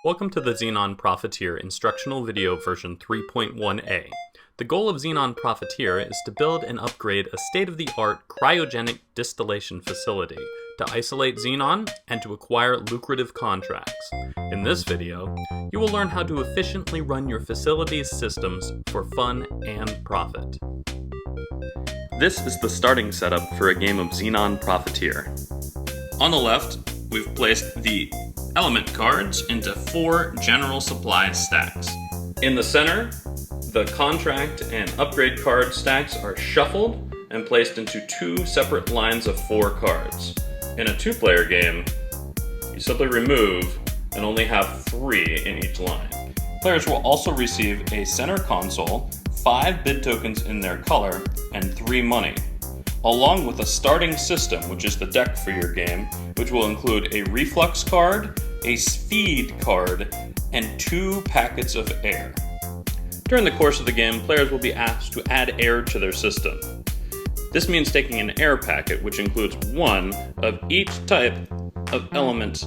Welcome to the Xenon Profiteer Instructional Video version 3.1a. The goal of Xenon Profiteer is to build and upgrade a state-of-the-art cryogenic distillation facility to isolate xenon and to acquire lucrative contracts. In this video, you will learn how to efficiently run your facility's systems for fun and profit. This is the starting setup for a game of Xenon Profiteer. On the left, we've placed the element cards into 4 general supply stacks. In the center, the contract and upgrade card stacks are shuffled and placed into 2 separate lines of 4 cards. In a 2-player game, you simply remove and only have 3 in each line. Players will also receive a center console, 5 bid tokens in their color, and 3 money, along with a starting system, which is the deck for your game, which will include a reflux card, a speed card, and 2 packets of air. During the course of the game, players will be asked to add air to their system. This means taking an air packet, which includes 1 of each type of element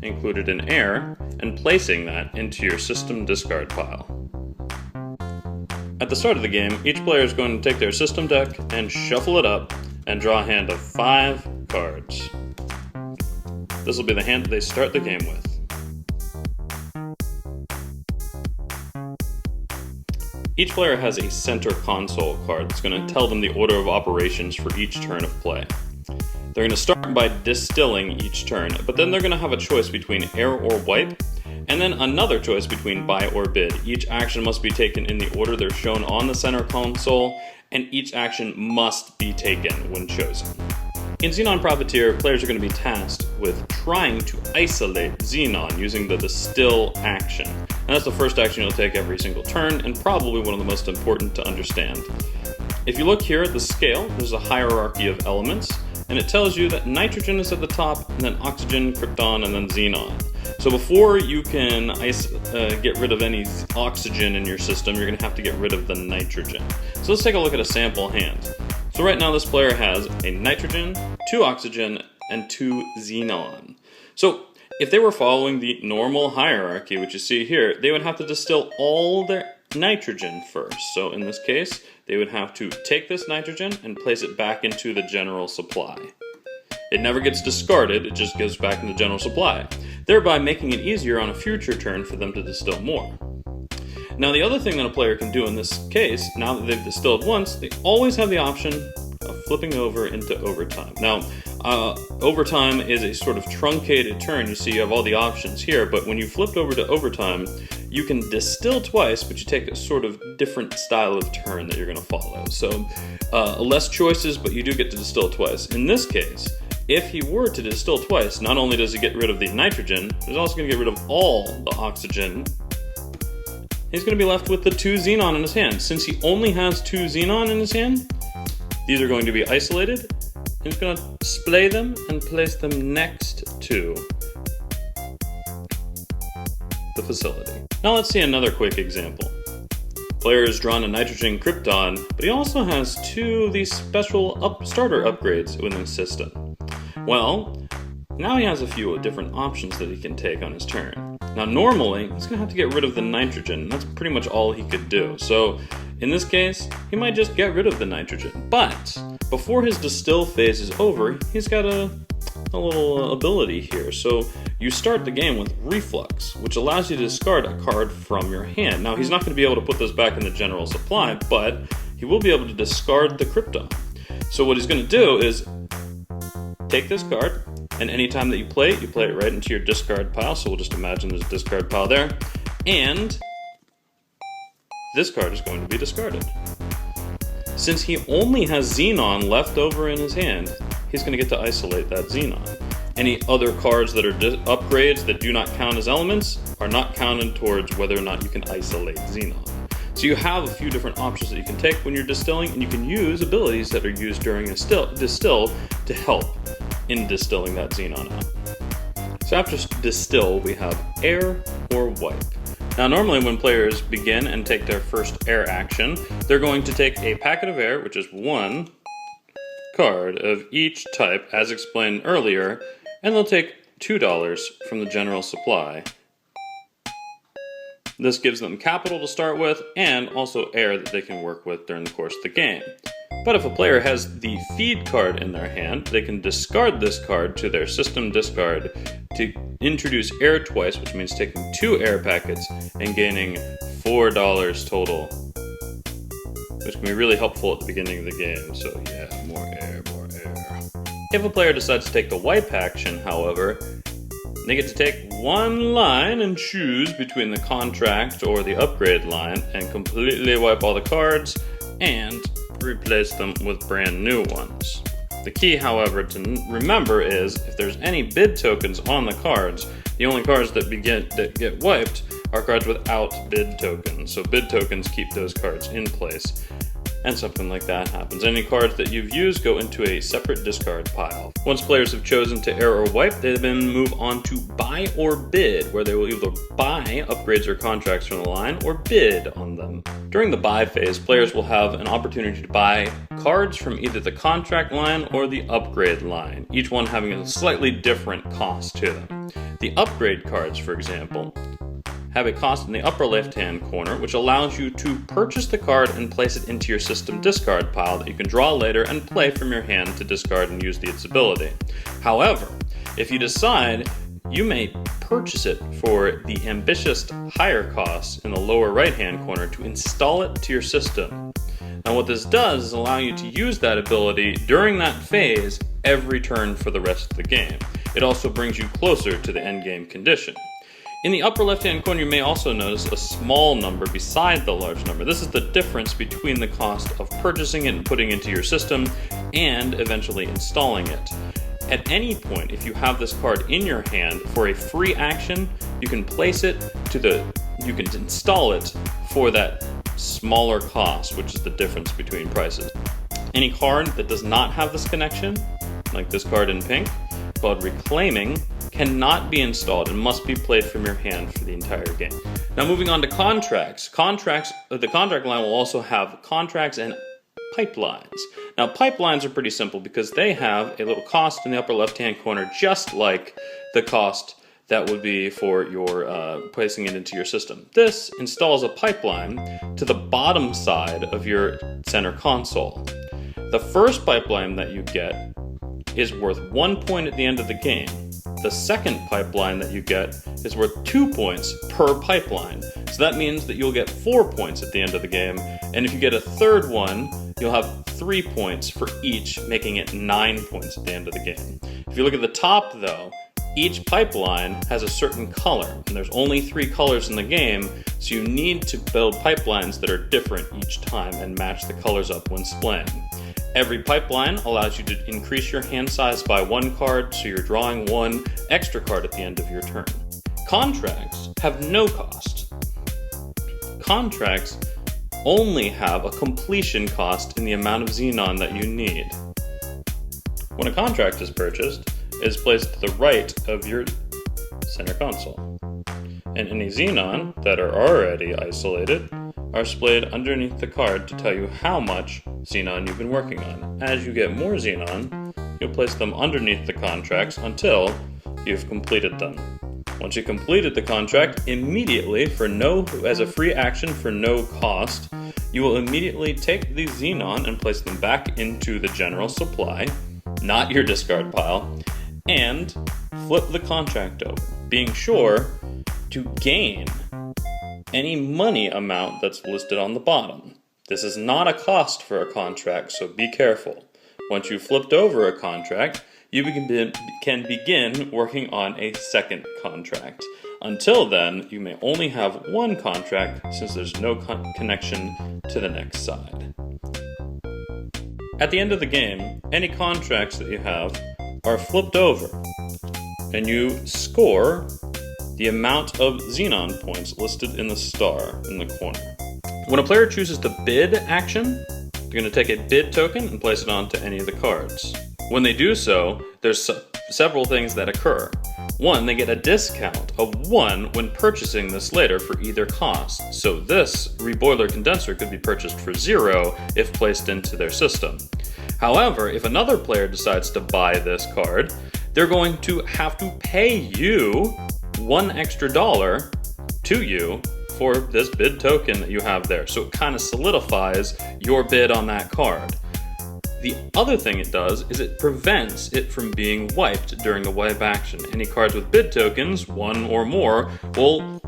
included in air, and placing that into your system discard pile. At the start of the game, each player is going to take their system deck and shuffle it up and draw a hand of 5 cards. This will be the hand that they start the game with. Each player has a center console card that's going to tell them the order of operations for each turn of play. They're going to start by distilling each turn, but then they're going to have a choice between air or wipe, and then another choice between buy or bid. Each action must be taken in the order they're shown on the center console, and each action must be taken when chosen. In Xenon Profiteer, players are going to be tasked with trying to isolate xenon using the distill action. And that's the first action you'll take every single turn, and probably one of the most important to understand. If you look here at the scale, there's a hierarchy of elements, and it tells you that nitrogen is at the top, and then oxygen, krypton, and then xenon. So before you can get rid of any oxygen in your system, you're going to have to get rid of the nitrogen. So let's take a look at a sample hand. So right now this player has a nitrogen, 2 oxygen, and 2 xenon. So if they were following the normal hierarchy, which you see here, they would have to distill all their nitrogen first. So in this case, they would have to take this nitrogen and place it back into the general supply. It never gets discarded, it just goes back in the general supply, thereby making it easier on a future turn for them to distill more. Now the other thing that a player can do in this case, now that they've distilled once, they always have the option of flipping over into overtime. Now, overtime is a sort of truncated turn. You see you have all the options here, but when you flipped over to overtime, you can distill twice, but you take a sort of different style of turn that you're going to follow. So less choices, but you do get to distill twice. In this case, if he were to distill twice, not only does he get rid of the nitrogen, he's also going to get rid of all the oxygen. He's going to be left with the 2 xenon in his hand. Since he only has 2 xenon in his hand, these are going to be isolated. He's going to splay them and place them next to the facility. Now let's see another quick example. Player has drawn a nitrogen krypton, but he also has 2 of these special starter upgrades within his system. Well, now he has a few different options that he can take on his turn. Now normally, he's going to have to get rid of the nitrogen. That's pretty much all he could do. So in this case, he might just get rid of the nitrogen. But before his distill phase is over, he's got a little ability here. So you start the game with reflux, which allows you to discard a card from your hand. Now he's not going to be able to put this back in the general supply, but he will be able to discard the krypton. So what he's going to do is take this card, and anytime that you play it right into your discard pile. So we'll just imagine there's a discard pile there. And this card is going to be discarded. Since he only has xenon left over in his hand, he's going to get to isolate that xenon. Any other cards that are upgrades that do not count as elements are not counted towards whether or not you can isolate xenon. So you have a few different options that you can take when you're distilling, and you can use abilities that are used during a distill to help in distilling that xenon out. So after distill, we have air or wipe. Now normally when players begin and take their first air action, they're going to take a packet of air, which is 1 card of each type as explained earlier, and they'll take $2 from the general supply This gives them capital to start with, and also air that they can work with during the course of the game. But if a player has the feed card in their hand, they can discard this card to their system discard to introduce air twice, which means taking 2 air packets and gaining $4 total, which can be really helpful at the beginning of the game. So yeah, more air, more air. If a player decides to take the wipe action, however, they get to take one line and choose between the contract or the upgrade line and completely wipe all the cards and replace them with brand new ones. The key, however, to remember is if there's any bid tokens on the cards, the only cards that get wiped are cards without bid tokens. So bid tokens keep those cards in place, and something like that happens. Any cards that you've used go into a separate discard pile. Once players have chosen to air or wipe, they then move on to buy or bid, where they will either buy upgrades or contracts from the line or bid on them. During the buy phase, players will have an opportunity to buy cards from either the contract line or the upgrade line, each one having a slightly different cost to them. The upgrade cards, for example, have a cost in the upper left-hand corner, which allows you to purchase the card and place it into your system discard pile that you can draw later and play from your hand to discard and use its ability. However, if you decide, you may purchase it for the ambitious higher cost in the lower right-hand corner to install it to your system. Now what this does is allow you to use that ability during that phase every turn for the rest of the game. It also brings you closer to the endgame condition. In the upper left-hand corner, you may also notice a small number beside the large number. This is the difference between the cost of purchasing it and putting it into your system and eventually installing it. At any point, if you have this card in your hand for a free action, you can place it you can install it for that smaller cost, which is the difference between prices. Any card that does not have this connection, like this card in pink, called Reclaiming, cannot be installed and must be played from your hand for the entire game. Now moving on to contracts. The contract line will also have contracts and pipelines. Now pipelines are pretty simple because they have a little cost in the upper left-hand corner, just like the cost that would be for your placing it into your system. This installs a pipeline to the bottom side of your center console. The first pipeline that you get is worth 1 point at the end of the game. The second pipeline that you get is worth 2 points per pipeline. So that means that you'll get 4 points at the end of the game, and if you get a third one, you'll have 3 points for each, making it 9 points at the end of the game. If you look at the top though, each pipeline has a certain color, and there's only 3 colors in the game, so you need to build pipelines that are different each time and match the colors up when playing. Every pipeline allows you to increase your hand size by 1 card, so you're drawing 1 extra card at the end of your turn. Contracts have no cost. Contracts only have a completion cost in the amount of Xenon that you need. When a contract is purchased, it is placed to the right of your center console. And any Xenon that are already isolated are displayed underneath the card to tell you how much Xenon you've been working on. As you get more Xenon, you'll place them underneath the contracts until you've completed them. Once you completed the contract, immediately, as a free action for no cost, you will immediately take the Xenon and place them back into the general supply, not your discard pile, and flip the contract over, being sure to gain any money amount that's listed on the bottom. This is not a cost for a contract, so be careful. Once you've flipped over a contract, you can begin working on a second contract. Until then, you may only have 1 contract since there's no connection to the next side. At the end of the game, any contracts that you have are flipped over, and you score the amount of Xenon points listed in the star in the corner. When a player chooses the bid action, they're going to take a bid token and place it onto any of the cards. When they do so, there's several things that occur. 1, they get a discount of 1 when purchasing this later for either cost. So this reboiler condenser could be purchased for 0 if placed into their system. However, if another player decides to buy this card, they're going to have to pay you $1 extra to you for this bid token that you have there. So it kind of solidifies your bid on that card. The other thing it does is it prevents it from being wiped during the wipe action. Any cards with bid tokens, one or more, will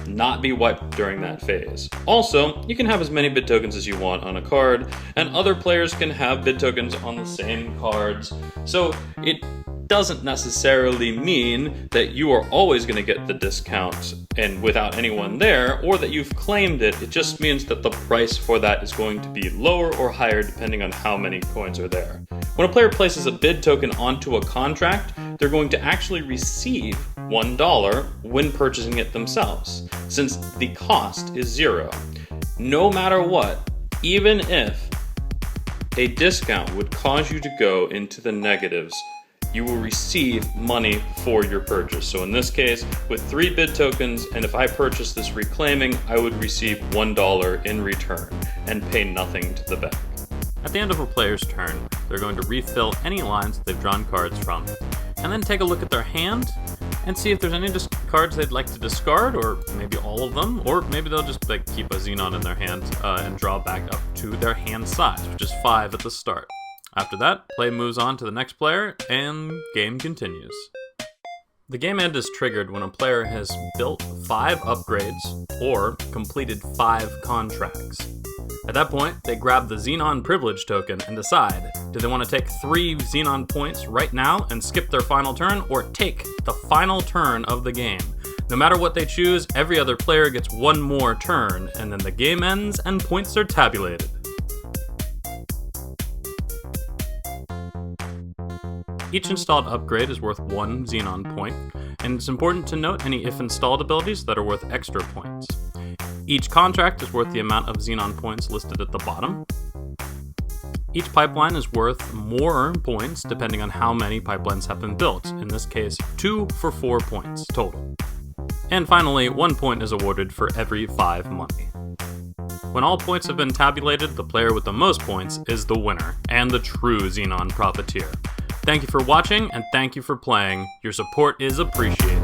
not be wiped during that phase. Also, you can have as many bid tokens as you want on a card, and other players can have bid tokens on the same cards. So it doesn't necessarily mean that you are always going to get the discount and without anyone there, or that you've claimed it. It just means that the price for that is going to be lower or higher depending on how many coins are there. When a player places a bid token onto a contract, they're going to actually receive $1 when purchasing it themselves, since the cost is 0. No matter what, even if a discount would cause you to go into the negatives, you will receive money for your purchase. So in this case, with 3 bid tokens, and if I purchase this reclaiming, I would receive $1 in return and pay nothing to the bank. At the end of a player's turn, they're going to refill any lines they've drawn cards from, and then take a look at their hand and see if there's any cards they'd like to discard, or maybe all of them, or maybe they'll just keep a Xenon in their hand and draw back up to their hand size, which is 5 at the start. After that, play moves on to the next player, and game continues. The game end is triggered when a player has built 5 upgrades or completed 5 contracts. At that point, they grab the Xenon privilege token and decide, do they want to take 3 Xenon points right now and skip their final turn, or take the final turn of the game. No matter what they choose, every other player gets 1 more turn, and then the game ends and points are tabulated. Each installed upgrade is worth 1 Xenon point, and it's important to note any if installed abilities that are worth extra points. Each contract is worth the amount of Xenon points listed at the bottom. Each pipeline is worth more points depending on how many pipelines have been built, in this case 2 for 4 points total. And finally, 1 point is awarded for every 5 money. When all points have been tabulated, the player with the most points is the winner, and the true Xenon Profiteer. Thank you for watching, and thank you for playing. Your support is appreciated.